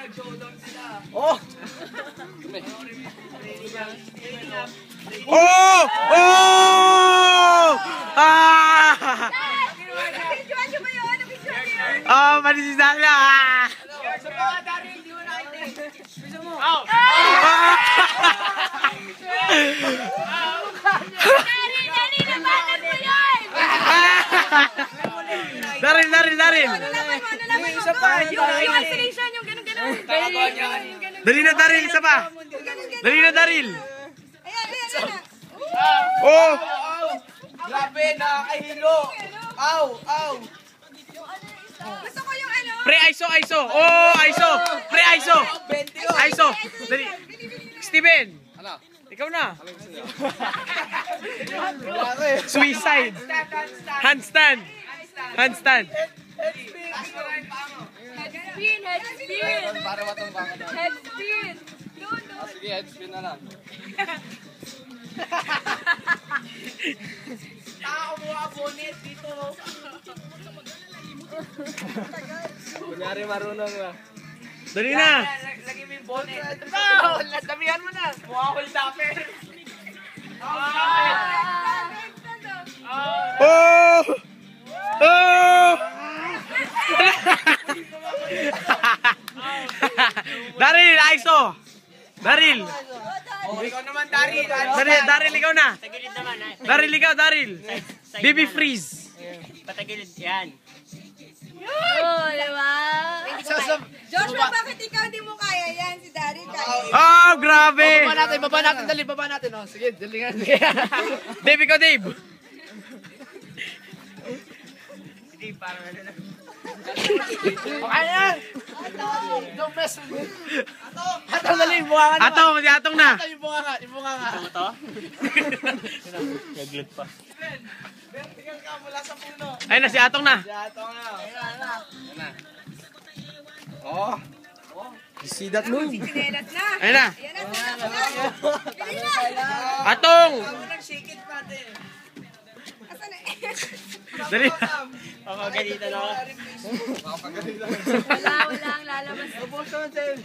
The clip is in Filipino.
nag-showdown sila. Oh! Oh! Oh! Ah! Nabidyoan nyo ba yun? Nabidyoan nyo yun? Oh, manisisal na! Sa mga Daryl, di mo nakita. Gusto mo? Dali, nabanan mo yun! Daryl! Ano naman mo? Isa pa, Yung isolation, yung ganun-ganun. Nakagawa niya kanina. Dali na, Daryl! Isa pa! Dali na, Daryl! Ayan. Oh! Grabe, nakakahilo. Aw. Gusto ko yung ano. Pre, ISO! Oh, ISO! Pre, ISO! 20 ISO! Dali! Steven! Ano? Ikaw na! Suicide! Handstand! Head spin. Para matumbangan daw. Head spin. Sige, headspin na lang. Taka mo ang bonnet dito. Kunyari marunong ba? Dali na! Lagi mo yung bonnet. Damihan mo na. Mukha ko yung dapper. Oh! Oh! Daryl, ISO! Daryl! Oh, ikaw naman, Daryl. Daryl, ikaw na! Patagilid naman, ay. Daryl, ikaw, Daryl! Baby freeze! Patagilid, yan. Oh, diba? Joshua, bakit ikaw di mo kaya yan? Si Daryl kaya. Oh, grabe! Baba natin. Oh. Sige, dali nga. Dave, ikaw, Dave! Hindi, parang ano na. Okay na! Don't mess with me. Atong dali, bunga ka naman. Atong, si Atong na! Yung bunga nga. Ito to? Naglut pa. Vertical ka mula sa puno. Ayun na, si Atong na! Atong na. Oh. You see that move? Sinelas na. Ayun na! Ayan na, sinelas na. Bili na. Atong! Ako nag-shake it natin. Asan na? Dali! Papagalitan ako. Wala ang lalabas. Ubos naman sa'yo.